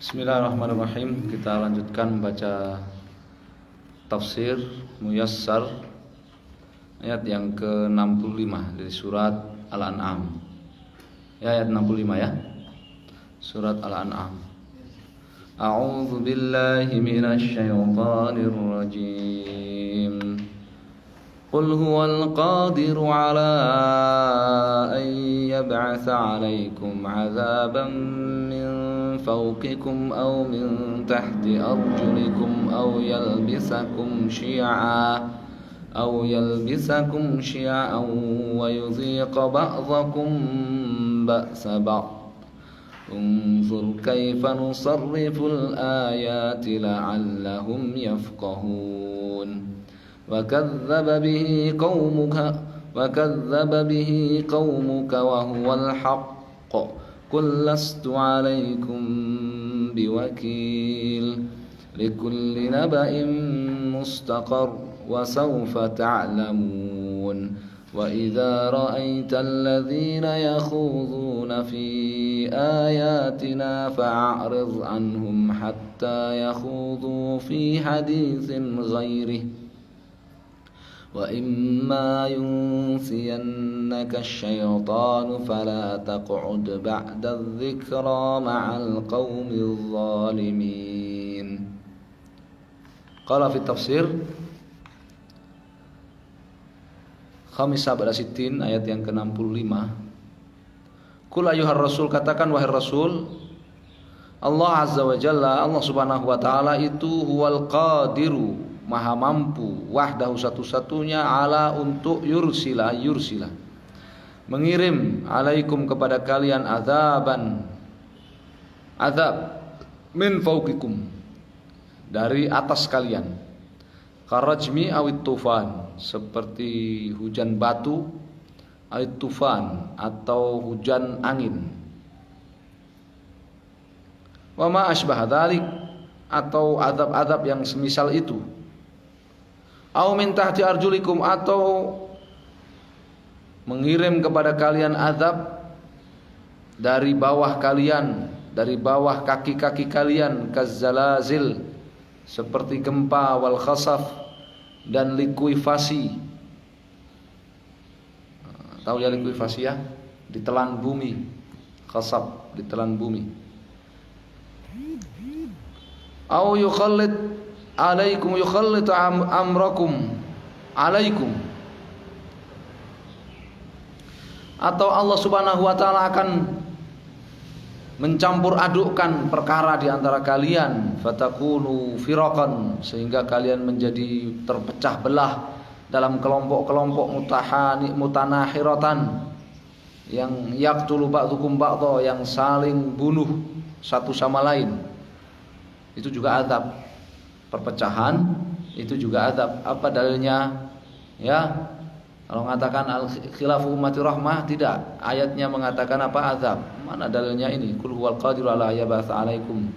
Bismillahirrahmanirrahim. Kita lanjutkan membaca tafsir Muyassar ayat yang ke-65 dari surat Al-An'am. Ya, ayat 65 ya. Surat Al-An'am. A'udzu billahi minasy syaithanir rajim. Qul huwal qadiru 'ala an yab'atsa 'alaikum 'adzaban min فوقكم أو من تحت أرجلكم أو يلبسكم شيعا ويذيق بعضكم بأس بعض انظر كيف نصرف الآيات لعلهم يفقهون وكذب به قومك وهو الحق قل لست عليكم بوكيل لكل نبأ مستقر وسوف تعلمون وإذا رأيت الذين يخوضون في آياتنا فأعرض عنهم حتى يخوضوا في حديث غيره وإما ينسينك الشيطان فلا تقعد بعد الذكرى مع القوم الظالمين. قال في التفسير Khamisah pada Sittin ayat yang ke-65. Qul ayyuhar rasul, katakan wahai rasul, Allah azza wa jalla, Allah subhanahu wa ta'ala itu huwal qadiru, maha mampu, wahdahu satu-satunya, ala untuk yursila mengirim alaikum kepada kalian azab min fauqikum, dari atas kalian, karajmi awit tufan, seperti hujan batu, awit tufan atau hujan angin, wa ma asbah dzalik, atau azab-azab yang semisal itu, au min tahti arjulikum, atau mengirim kepada kalian azab dari bawah kalian, dari bawah kaki-kaki kalian, kazzalazil, seperti gempa, wal khasaf, dan likuifasi. Tahu ya likuifasi ya? Ditelan bumi, khasaf, ditelan bumi. Au yukhallit alaikum, yukhallit amrakum alaikum, atau Allah subhanahu wa ta'ala akan mencampur adukkan perkara di antara kalian, fatakunu firaqan, sehingga kalian menjadi terpecah belah dalam kelompok-kelompok mutanahiratan, yang yaqtulu ba'dukum ba'dha, yang saling bunuh satu sama lain. Itu juga azab. Perpecahan itu juga azab. Apa dalilnya? Ya, kalau mengatakan al-khilafu ummati rahmah, tidak. Ayatnya mengatakan apa? Azab. Mana dalilnya ini? Qul huwal qadiru ala yab'atsa 'alaikum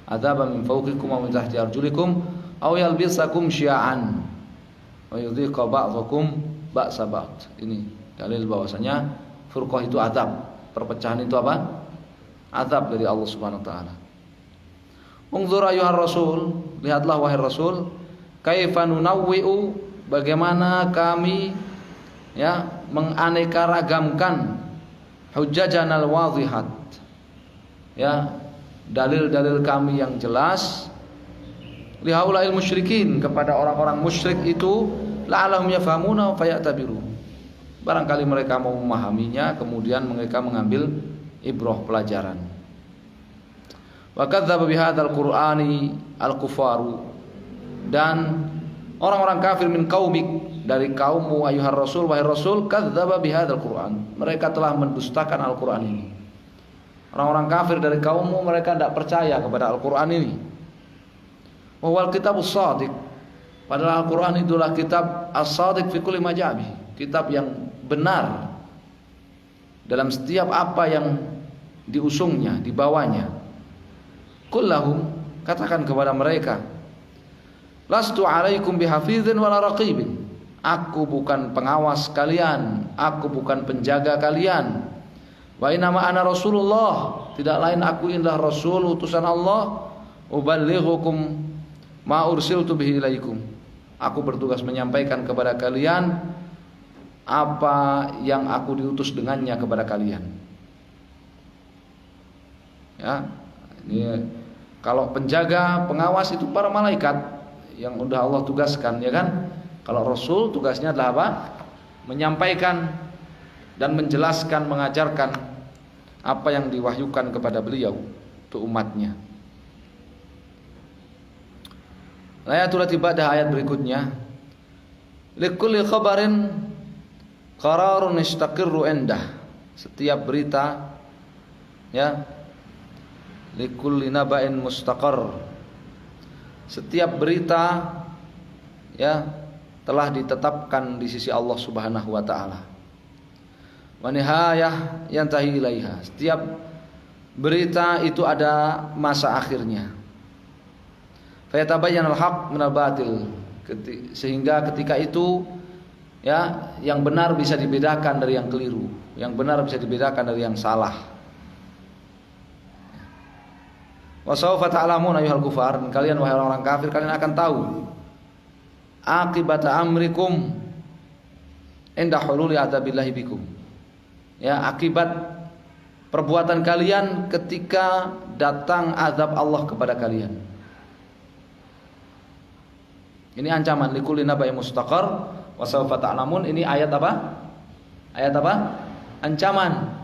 adzaban min fawqikum wa min tahti arjulikum aw yalbisakum syi'an wa yudhiqa ba'dhakum ba'sa ba'd. Ini dalil bahwasanya furqah itu azab. Perpecahan itu apa? Azab dari Allah Subhanahu wa taala. Unzur ayyuhar rasul, lihatlah wahai rasul, kaifa nunawwi'u, bagaimana kami menganeka ragamkan hujjajanal wadhihat, dalil-dalil kami yang jelas, lihaulail musyrikin, kepada orang-orang musyrik itu, la'allahum yafhamuna fayatabiru, barangkali mereka mau memahaminya, kemudian mereka mengambil ibrah, pelajaran. Wa kadzdzaba bihadzal qur'ani al-kufaru, dan orang-orang kafir min qaumik, dari kaummu ayyuhar rasul, wahai rasul, kadzdzaba bihadzal qur'an, mereka telah mendustakan Al-Qur'an ini. Orang-orang kafir dari kaummu, mereka tidak percaya kepada Al-Qur'an ini. Wa wal kitabus shadiq, padahal Al-Qur'an itulah kitab as-shadiq fi kulli ma ja'a bihi, kitab yang benar dalam setiap apa yang diusungnya, dibawanya. Qul lahum, katakan kepada mereka, lastu alaikum bihafizin wala raqibin, aku bukan pengawas kalian, aku bukan penjaga kalian. Wa innama ana Rasulullah, tidak lain aku adalah Rasul utusan Allah, uballighukum ma ursiltu bihi ilaikum. Aku bertugas menyampaikan kepada kalian apa yang aku diutus dengannya kepada kalian. Ya, ini kalau penjaga, pengawas itu para malaikat yang udah Allah tugaskan, ya kan? Kalau Rasul tugasnya adalah apa? Menyampaikan dan menjelaskan, mengajarkan apa yang diwahyukan kepada beliau untuk umatnya. Ayatul ibadah ayat berikutnya. Likulli khabarin qararun istaqirru indah. Setiap berita, ya, likulli naba'in mustaqar. Setiap berita, ya, telah ditetapkan di sisi Allah Subhanahu wa taala. Wa nihayah yantahi ilaiha. Setiap berita itu ada masa akhirnya. Fayatabayyanal haqq minal batil. Sehingga ketika itu, ya, yang benar bisa dibedakan dari yang keliru, yang benar bisa dibedakan dari yang salah. Wa sawfa ta'lamun ayyuhal kufar, kalian wahai orang kafir, kalian akan tahu akibat amrikum inda hululi adzabillahi bikum. Ya, akibat perbuatan kalian ketika datang azab Allah kepada kalian. Ini ancaman likulli naba'in mustaqar wa sawfa ta'lamun. Ini ayat apa? Ayat apa? Ancaman.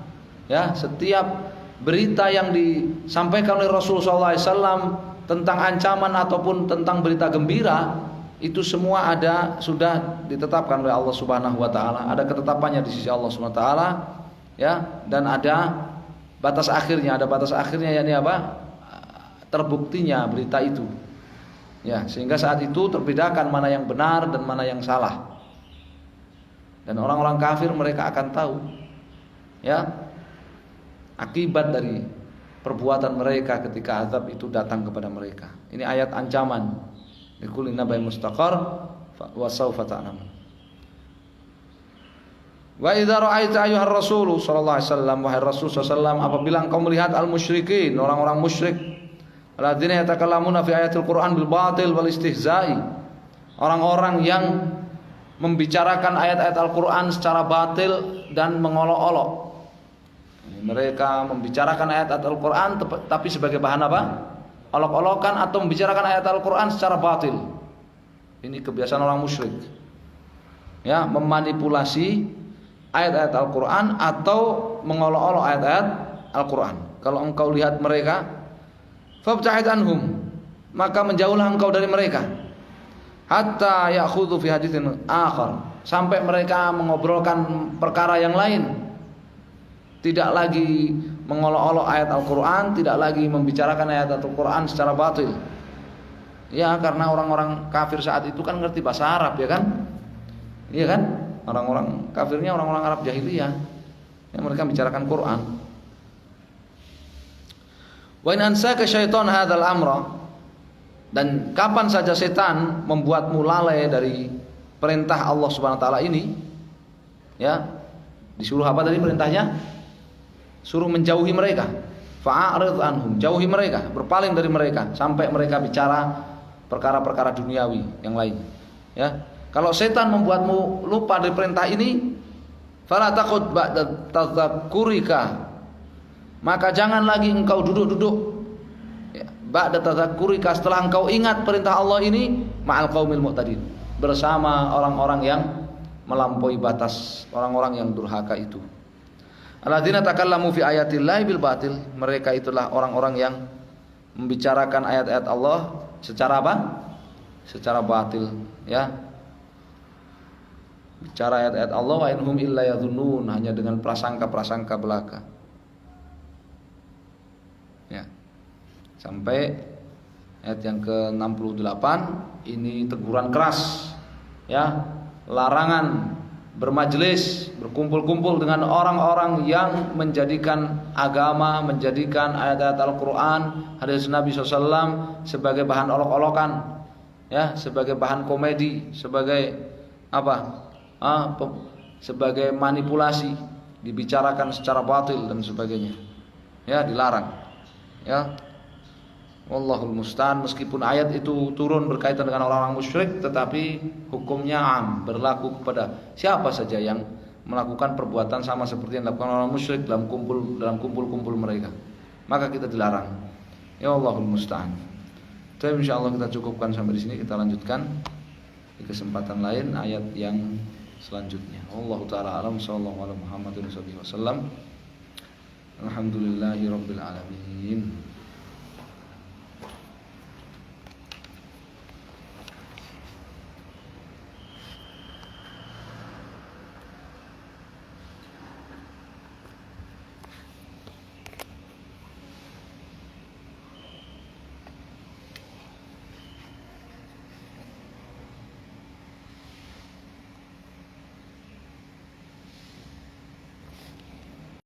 Ya, setiap berita yang disampaikan oleh Rasulullah SAW tentang ancaman ataupun tentang berita gembira, itu semua ada, sudah ditetapkan oleh Allah Subhanahu wa taala. Ada ketetapannya di sisi Allah Subhanahu wa taala, ya, dan ada batas akhirnya, yakni apa? Terbuktinya berita itu. Ya, sehingga saat itu terbedakan mana yang benar dan mana yang salah. Dan orang-orang kafir mereka akan tahu, ya, akibat dari perbuatan mereka ketika azab itu datang kepada mereka. Ini ayat ancaman. Likulli naba'in mustaqar wa sawfa ta'lamun. Wa idza ra'aita ayyuhar rasul sallallahu alaihi wasallam, wahai Rasul sallallahu alaihi wasallam, apabila engkau melihat al-musyrikin, orang-orang musyrik, alladzina yatakallamuna fi ayatil Qur'an bil batil wal istihza'i, orang-orang yang membicarakan ayat-ayat Al-Qur'an secara batil dan mengolok-olok. Mereka membicarakan ayat-ayat Al-Qur'an tapi sebagai bahan apa? Olok-olokan, atau membicarakan ayat Al-Qur'an secara batil. Ini kebiasaan orang musyrik. Ya, memanipulasi ayat-ayat Al-Qur'an atau mengolok-olok ayat-ayat Al-Qur'an. Kalau engkau lihat mereka, fabta'id anhum, maka menjauhlah engkau dari mereka, hatta ya'khudhu fi haditsin akhar, sampai mereka mengobrolkan perkara yang lain, tidak lagi mengolok-olok ayat Al-Qur'an, tidak lagi membicarakan ayat Al-Qur'an secara batil. Ya, karena orang-orang kafir saat itu kan ngerti bahasa Arab, ya kan? Iya kan? Orang-orang kafirnya orang-orang Arab jahiliyah, yang mereka bicarakan Quran. Wa in ansaka syaitan hadzal amra, dan kapan saja setan membuatmu lalai dari perintah Allah Subhanahu wa taala ini, ya, disuruh apa tadi perintahnya? Suruh menjauhi mereka. Fa'arid anhum, jauhi mereka, berpaling dari mereka sampai mereka bicara perkara-perkara duniawi yang lain. Ya, kalau setan membuatmu lupa dari perintah ini, fala taqud ba'da tadzakurika, maka jangan lagi engkau duduk-duduk, ya, ba'da tadzakurika, setelah engkau ingat perintah Allah ini, ma'al qaumil mu'tadin, bersama orang-orang yang melampaui batas, orang-orang yang durhaka itu. Alladzina takallamu fi ayatillahi bil batil, mereka itulah orang-orang yang membicarakan ayat-ayat Allah secara apa? Secara batil, ya. Bicara ayat-ayat Allah, wa inhum illa yadhunnun, hanya dengan prasangka-prasangka belaka. Ya. Sampai ayat yang ke-68 ini teguran keras, ya, larangan bermajelis, berkumpul-kumpul dengan orang-orang yang menjadikan agama, menjadikan ayat-ayat Al-Quran, hadis Nabi SAW sebagai bahan olok-olokan, ya, sebagai bahan komedi, sebagai apa? Sebagai manipulasi. dibicarakan secara batil dan sebagainya. Ya, dilarang. Ya. Wallahul musta'an. Meskipun ayat itu turun berkaitan dengan orang-orang musyrik, tetapi hukumnya am, berlaku kepada siapa saja yang melakukan perbuatan sama seperti yang dilakukan orang musyrik dalam kumpul-kumpul mereka. Maka kita dilarang. Ya Allahul musta'an. Jadi insyaallah kita cukupkan sampai di sini, kita lanjutkan di kesempatan lain ayat yang selanjutnya. Wallahu taala alam, sallallahu alaihi Muhammadin sallallahu alaihi wasallam. Alhamdulillahirabbil alamin.